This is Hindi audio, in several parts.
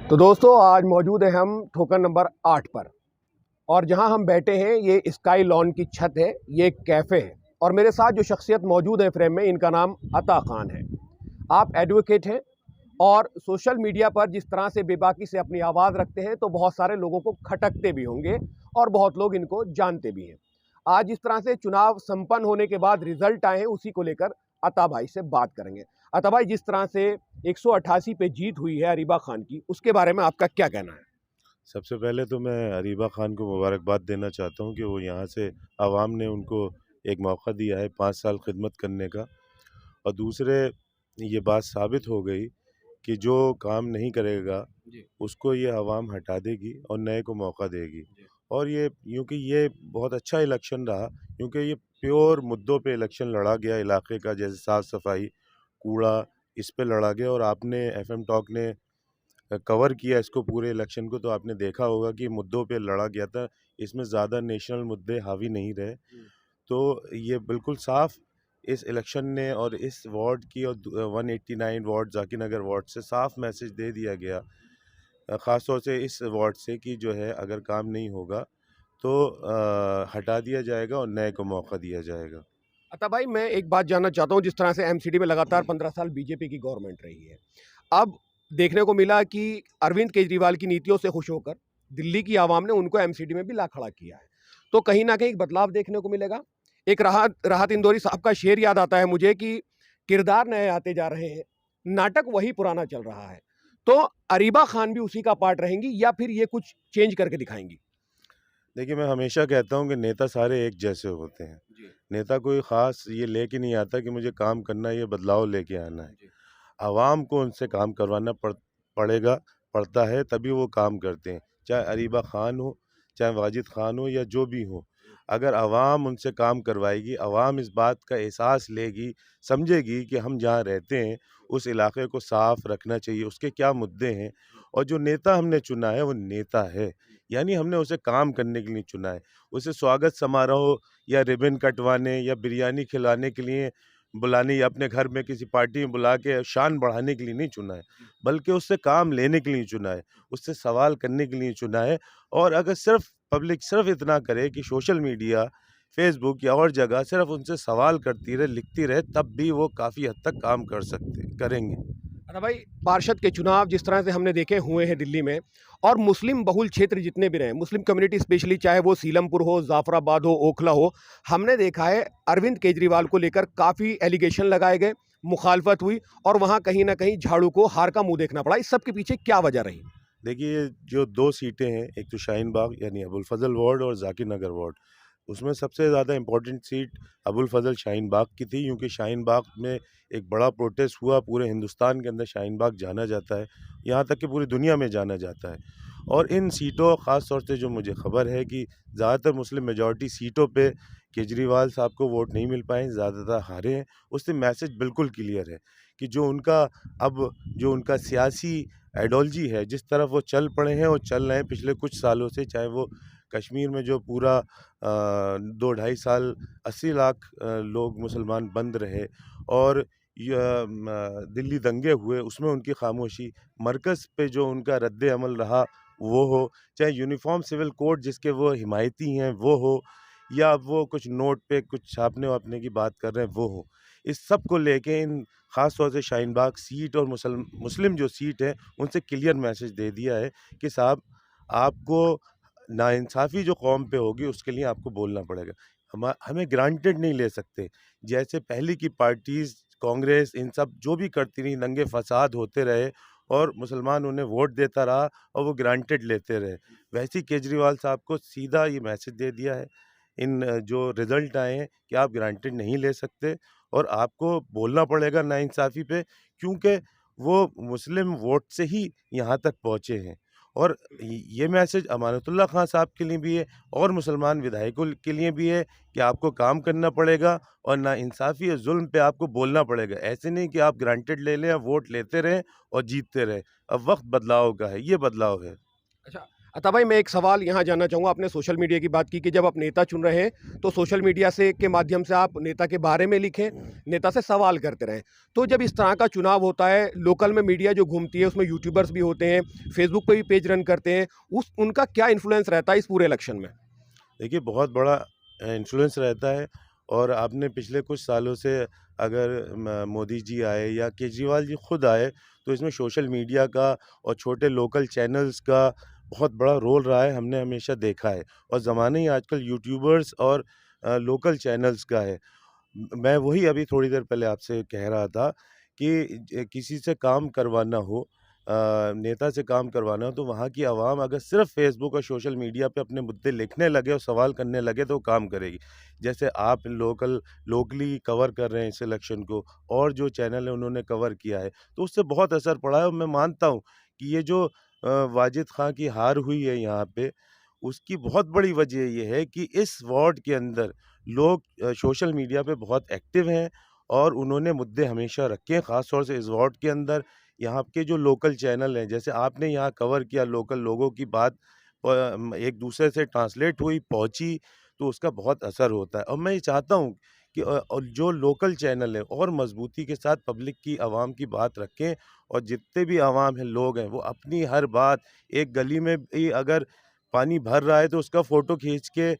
तो दोस्तों आज मौजूद हैं हम ठोकर नंबर 8 पर और जहां हम बैठे हैं ये स्काई लॉन की छत है। ये एक कैफ़े है और मेरे साथ जो शख्सियत मौजूद है फ्रेम में, इनका नाम अता खान है। आप एडवोकेट हैं और सोशल मीडिया पर जिस तरह से बेबाकी से अपनी आवाज़ रखते हैं तो बहुत सारे लोगों को खटकते भी होंगे और बहुत लोग इनको जानते भी हैं। आज इस तरह से चुनाव संपन्न होने के बाद रिजल्ट आए हैं, उसी को लेकर अता भाई से बात करेंगे। अता भाई, जिस तरह से 188 पे जीत हुई है अरीबा खान की, उसके बारे में आपका क्या कहना है? सबसे पहले तो मैं अरीबा खान को मुबारकबाद देना चाहता हूँ कि वो यहाँ से आवाम ने उनको एक मौका दिया है 5 साल खिदमत करने का। और दूसरे, ये बात साबित हो गई कि जो काम नहीं करेगा जी। उसको ये आवाम हटा देगी और नए को मौका देगी। जी। और ये क्योंकि ये बहुत अच्छा इलेक्शन रहा, क्योंकि ये प्योर मुद्दों पे इलेक्शन लड़ा गया इलाके का, जैसे साफ़ सफाई, कूड़ा, इस पे लड़ा गया। और आपने एफएम टॉक ने कवर किया इसको पूरे इलेक्शन को, तो आपने देखा होगा कि मुद्दों पे लड़ा गया था। इसमें ज़्यादा नेशनल मुद्दे हावी नहीं रहे। तो ये बिल्कुल साफ इस इलेक्शन ने और इस वार्ड की और 189 वार्ड ज़ाकिर नगर वार्ड से साफ मैसेज दे दिया गया, ख़ास तौर से इस वार्ड से, कि जो है अगर काम नहीं होगा तो हटा दिया जाएगा और नए को मौका दिया जाएगा। अता भाई, मैं एक बात जानना चाहता हूँ, जिस तरह से एमसीडी में लगातार 15 साल बीजेपी की गवर्नमेंट रही है, अब देखने को मिला कि अरविंद केजरीवाल की नीतियों से खुश होकर दिल्ली की आवाम ने उनको एमसीडी में भी ला खड़ा किया है। तो कहीं ना कहीं एक बदलाव देखने को मिलेगा। एक राहत राहत इंदौरी साहब का शेर याद आता है मुझे कि किरदार नए आते जा रहे हैं, नाटक वही पुराना चल रहा है। तो अरीबा खान भी उसी का पार्ट रहेंगी या फिर ये कुछ चेंज करके दिखाएंगी? देखिए, मैं हमेशा कहता हूँ कि नेता सारे एक जैसे होते हैं। जी। नेता कोई ख़ास ये लेके नहीं आता कि मुझे काम करना है, ये बदलाव लेके आना है। जी। आवाम को उनसे काम करवाना पड़ेगा, पड़ता है, तभी वो काम करते हैं। चाहे अरीबा खान हो, चाहे वाजिद खान हो, या जो भी हो। अगर आवाम उनसे काम करवाएगी, आवाम इस बात का एहसास लेगी, समझेगी कि हम जहाँ रहते हैं उस इलाके को साफ़ रखना चाहिए, उसके क्या मुद्दे हैं। और जो नेता हमने चुना है वो नेता है, यानी हमने उसे काम करने के लिए चुना है। उसे स्वागत समारोह या रिबन कटवाने या बिरयानी खिलाने के लिए बुलाने, या अपने घर में किसी पार्टी में बुला के शान बढ़ाने के लिए नहीं चुना है, बल्कि उससे काम लेने के लिए चुना है, उससे सवाल करने के लिए चुना है। और अगर सिर्फ पब्लिक सिर्फ इतना करे कि सोशल मीडिया, फेसबुक या और जगह सिर्फ उनसे सवाल करती रहे, लिखती रहे, तब भी वो काफ़ी हद तक काम करेंगे। अरे भाई, पार्षद के चुनाव जिस तरह से हमने देखे हुए हैं दिल्ली में, और मुस्लिम बहुल क्षेत्र जितने भी रहे, मुस्लिम कम्युनिटी स्पेशली, चाहे वो सीलमपुर हो, जाफराबाद हो, ओखला हो, हमने देखा है अरविंद केजरीवाल को लेकर काफ़ी एलिगेशन लगाए गए, मुखालफत हुई और वहाँ कहीं ना कहीं झाड़ू को हार का मुंह देखना पड़ा। इस सब के पीछे क्या वजह रही? देखिए, ये जो 2 सीटें हैं, एक तो शाहीन बाग यानी अबुल फज़ल वार्ड और ज़ाकिर नगर वार्ड, उसमें सबसे ज़्यादा इम्पोर्टेंट सीट अबुल फज़ल शाहीन बाग की थी, क्योंकि शाहीन बाग में एक बड़ा प्रोटेस्ट हुआ। पूरे हिंदुस्तान के अंदर शाहीन बाग जाना जाता है, यहाँ तक कि पूरी दुनिया में जाना जाता है। और इन सीटों, ख़ास तौर से जो मुझे ख़बर है कि ज़्यादातर मुस्लिम मेजॉरिटी सीटों पे केजरीवाल साहब को वोट नहीं मिल पाए, ज़्यादातर हारे हैं। उससे मैसेज बिल्कुल क्लियर है कि जो उनका सियासी आइडियोलॉजी है, जिस तरफ वो चल पड़े हैं और चल रहे हैं पिछले कुछ सालों से, चाहे वो कश्मीर में जो पूरा 2 ढाई साल 80 लाख लोग मुसलमान बंद रहे, और दिल्ली दंगे हुए, उसमें उनकी खामोशी, मरकज़ पे जो उनका रद्द अमल रहा वो हो, चाहे यूनिफ़ॉर्म सिविल कोड जिसके वो हिमायती हैं वो हो, या अब वो कुछ नोट पे कुछ छापने-वापने की बात कर रहे हैं वो हो। इस सब को लेके इन ख़ास तौर से शाहीन बाग सीट और मुस्लिम जो सीट है, उनसे क्लियर मैसेज दे दिया है कि साहब, आपको नाइंसाफ़ी जो कौम पे होगी उसके लिए आपको बोलना पड़ेगा। हमें ग्रांटेड नहीं ले सकते। जैसे पहले की पार्टीज़, कांग्रेस, इन सब जो भी करती रहीं, दंगे फ़साद होते रहे और मुसलमान उन्हें वोट देता रहा और वो ग्रांटेड लेते रहे। वैसे ही केजरीवाल साहब को सीधा ये मैसेज दे दिया है, इन जो रिज़ल्ट आए हैं, कि आप ग्रांटेड नहीं ले सकते और आपको बोलना पड़ेगा नाइंसाफ़ी पे, क्योंकि वो मुस्लिम वोट से ही यहाँ तक पहुँचे हैं। और ये मैसेज अमानतुल्लाह खां साहब के लिए भी है और मुसलमान विधायकों के लिए भी है कि आपको काम करना पड़ेगा और नाइंसाफ़ी और ज़ुल्म पे आपको बोलना पड़ेगा। ऐसे नहीं कि आप ग्रांटेड ले लें, वोट लेते रहें और जीतते रहें। अब वक़्त बदलाव का है, ये बदलाव है। अच्छा, अता भाई, मैं एक सवाल यहाँ जानना चाहूँगा। आपने सोशल मीडिया की बात की कि जब आप नेता चुन रहे हैं तो सोशल मीडिया से के माध्यम से आप नेता के बारे में लिखें, नेता से सवाल करते रहें। तो जब इस तरह का चुनाव होता है, लोकल में मीडिया जो घूमती है उसमें यूट्यूबर्स भी होते हैं, फेसबुक पे भी पेज रन करते हैं, उस उनका क्या इन्फ्लुएंस रहता है इस पूरे इलेक्शन में? देखिए, बहुत बड़ा इन्फ्लुएंस रहता है। और आपने पिछले कुछ सालों से अगर मोदी जी आए या केजरीवाल जी खुद आए, तो इसमें सोशल मीडिया का और छोटे लोकल चैनल्स का बहुत बड़ा रोल रहा है, हमने हमेशा देखा है। और ज़माना ही आजकल यूट्यूबर्स और लोकल चैनल्स का है। मैं वही अभी थोड़ी देर पहले आपसे कह रहा था कि किसी से काम करवाना हो, नेता से काम करवाना हो, तो वहाँ की आवाम अगर सिर्फ फेसबुक और सोशल मीडिया पे अपने मुद्दे लिखने लगे और सवाल करने लगे तो वो काम करेगी। जैसे आप लोकली कवर कर रहे हैं इस इलेक्शन को, और जो चैनल है उन्होंने कवर किया है, तो उससे बहुत असर पड़ा है। और मैं मानता हूँ कि ये जो वाजिद खां की हार हुई है यहाँ पे, उसकी बहुत बड़ी वजह ये है कि इस वार्ड के अंदर लोग सोशल मीडिया पे बहुत एक्टिव हैं और उन्होंने मुद्दे हमेशा रखे हैं। ख़ास तौर से इस वार्ड के अंदर यहाँ के जो लोकल चैनल हैं, जैसे आपने यहाँ कवर किया, लोकल लोगों की बात एक दूसरे से ट्रांसलेट हुई, पहुँची, तो उसका बहुत असर होता है। और मैं ये चाहता हूँ कि और जो लोकल चैनल है और मजबूती के साथ पब्लिक की, आवाम की बात रखें। और जितने भी आवाम हैं, लोग हैं, वो अपनी हर बात, एक गली में भी अगर पानी भर रहा है तो उसका फ़ोटो खींच के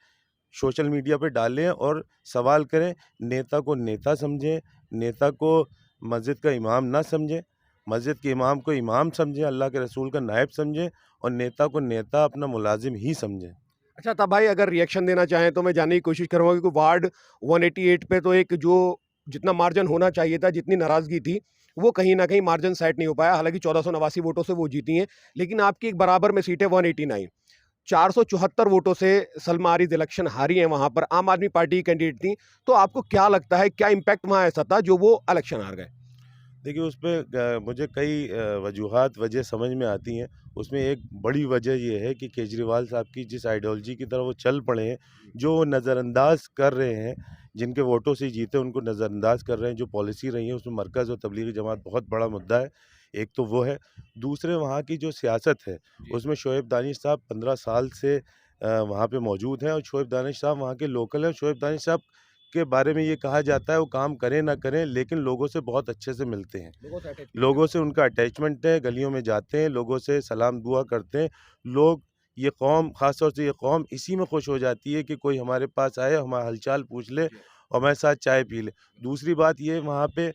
सोशल मीडिया पे डालें और सवाल करें। नेता को नेता समझें, नेता को मस्जिद का इमाम ना समझें, मस्जिद के इमाम को इमाम समझें, अल्लाह के रसूल का नायब समझें, और नेता को नेता अपना मुलाजिम ही समझें। अच्छा, तब भाई अगर रिएक्शन देना चाहें तो मैं जानने की कोशिश करूँगा कि वार्ड 188 पे तो एक जो जितना मार्जिन होना चाहिए था, जितनी नाराज़गी थी, वो कहीं न कहीं मार्जिन सेट नहीं हो पाया। हालाँकि 1489 वोटों से वो जीती हैं, लेकिन आपकी एक बराबर में सीट है 189। 474 वोटों से सलमा आरिज़ इलेक्शन हारी हैं वहाँ पर, आम आदमी पार्टी की कैंडिडेट थीं। तो आपको क्या लगता है, क्या इम्पैक्ट वहाँ ऐसा था जो वो इलेक्शन हार गए? देखिए, उसपे मुझे कई वजह समझ में आती हैं। उसमें एक बड़ी वजह ये है कि केजरीवाल साहब की जिस आइडियोलॉजी की तरफ वो चल पड़े हैं, जो वो नज़रअंदाज कर रहे हैं, जिनके वोटों से जीते उनको नज़रअंदाज कर रहे हैं, जो पॉलिसी रही है उसमें मरकज़ और तबलीगी जमात बहुत बड़ा मुद्दा है। एक तो वो है। दूसरे, वहाँ की जो सियासत है, उसमें शोएब दानिश साहब 15 साल से वहाँ पे मौजूद हैं, और शोएब दानिश साहब वहाँ के लोकल हैं। शोएब दानिश साहब के बारे में ये कहा जाता है वो काम करें ना करें, लेकिन लोगों से बहुत अच्छे से मिलते हैं। लोगों से अटैचमेंट है। लोगों से उनका अटैचमेंट है, गलियों में जाते हैं, लोगों से सलाम दुआ करते हैं। लोग, ये कौम, ख़ास तौर से ये कौम इसी में खुश हो जाती है कि कोई हमारे पास आए, हमारा हाल-चाल पूछ ले जी। और हमारे साथ चाय पी ले। दूसरी बात ये, वहाँ पे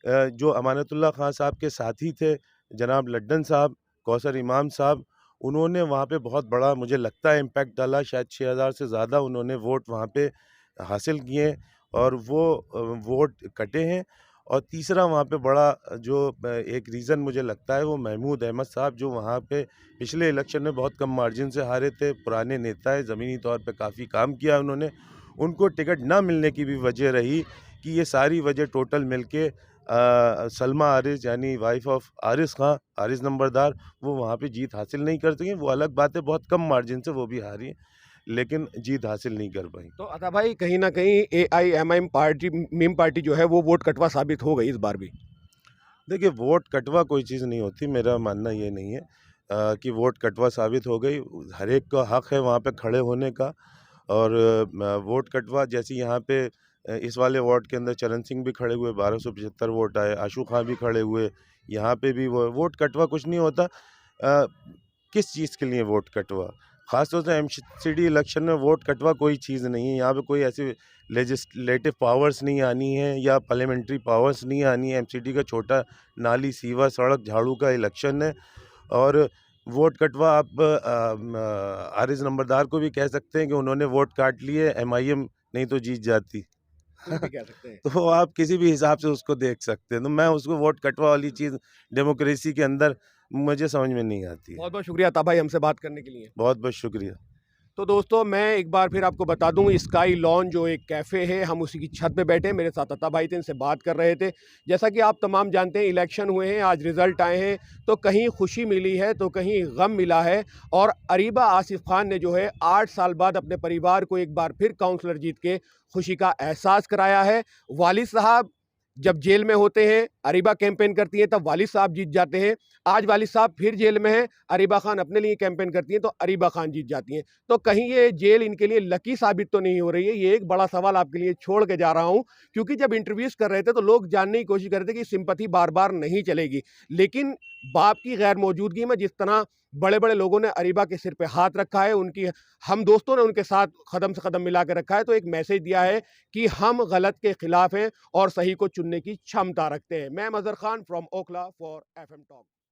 जो अमानतुल्लाह खां साहब के साथी थे, जनाब लड्डन साहब, कौसर इमाम साहब, उन्होंने वहाँ पे बहुत बड़ा, मुझे लगता है, इम्पैक्ट डाला। शायद 6000 से ज़्यादा उन्होंने वोट वहाँ पे हासिल किए, और वो वोट कटे हैं। और तीसरा, वहाँ पे बड़ा जो एक रीज़न मुझे लगता है, वो महमूद अहमद साहब, जो वहाँ पे पिछले इलेक्शन में बहुत कम मार्जिन से हारे थे, पुराने नेता हैं, ज़मीनी तौर पे काफ़ी काम किया उन्होंने। उनको टिकट ना मिलने की भी वजह रही कि ये सारी वजह टोटल मिलके सलमा आरिज़, यानी वाइफ़ ऑफ आरिज़ खां, आरिज़ नंबरदार, वो वहाँ पे जीत हासिल नहीं कर सकीं। वो अलग बात है, बहुत कम मार्जिन से वो भी हारी हैं, लेकिन जीत हासिल नहीं कर पाईं। तो अता भाई, कहीं न कहीं एआईएमआईएम पार्टी, मीम पार्टी जो है वो वोट कटवा साबित हो गई इस बार भी। देखिए, वोट कटवा कोई चीज़ नहीं होती, मेरा मानना ये नहीं है कि वोट कटवा साबित हो गई। हर एक का हक़ है वहाँ पे खड़े होने का। और वोट कटवा, जैसे यहाँ पे इस वाले वार्ड के अंदर चरण सिंह भी खड़े हुए, 1275 वोट आए, आशू खां भी खड़े हुए, यहाँ पे भी वो वोट कटवा कुछ नहीं होता। किस चीज़ के लिए वोट कटवा? ख़ास तौर से एमसीडी इलेक्शन में वोट कटवा कोई चीज़ नहीं है। यहाँ पे कोई ऐसी लेजिस्लेटिव पावर्स नहीं आनी है या पार्लियामेंट्री पावर्स नहीं आनी है। एमसीडी का छोटा नाली, सीवर, सड़क, झाड़ू का इलेक्शन है। और वोट कटवा आप आरिज़ नंबरदार को भी कह सकते हैं कि उन्होंने वोट काट लिए, एमआईएम नहीं तो जीत जाती। कुछ भी कह सकते हैं। तो आप किसी भी हिसाब से उसको देख सकते हैं। तो मैं उसको वोट कटवा वाली चीज़ डेमोक्रेसी के अंदर मुझे समझ में नहीं आती है। बहुत-बहुत शुक्रिया अता भाई हमसे बात करने के लिए। बहुत-बहुत शुक्रिया। तो दोस्तों, मैं एक बार फिर आपको बता दूं, स्काई लॉन जो एक कैफ़े है, हम उसी की छत पे बैठे हैं। मेरे साथ अता भाई थे, इनसे बात कर रहे थे। जैसा कि आप तमाम जानते हैं, इलेक्शन हुए हैं, आज रिज़ल्ट आए हैं, तो कहीं खुशी मिली है तो कहीं गम मिला है। और अरीबा आसिफ खान ने जो है 8 साल बाद अपने परिवार को एक बार फिर काउंसलर जीत के खुशी का एहसास कराया है। वालिद साहब जब जेल में होते हैं, अरीबा कैंपेन करती हैं, तब वालिद साहब जीत जाते हैं। आज वालिद साहब फिर जेल में हैं, अरीबा खान अपने लिए कैंपेन करती हैं, तो अरीबा खान जीत जाती हैं। तो कहीं ये जेल इनके लिए लकी साबित तो नहीं हो रही है? ये एक बड़ा सवाल आपके लिए छोड़ के जा रहा हूं, क्योंकि जब इंटरव्यूज कर रहे थे तो लोग जानने की कोशिश कर रहे थे कि सिंपैथी बार बार नहीं चलेगी, लेकिन बाप की गैर मौजूदगी में जिस तरह बड़े बड़े लोगों ने अरीबा के सिर पे हाथ रखा है, उनकी हम दोस्तों ने उनके साथ कदम से कदम मिला के रखा है, तो एक मैसेज दिया है कि हम गलत के खिलाफ हैं और सही को चुनने की क्षमता रखते हैं। मैं Mazhar Khan from Okhla for FM talk.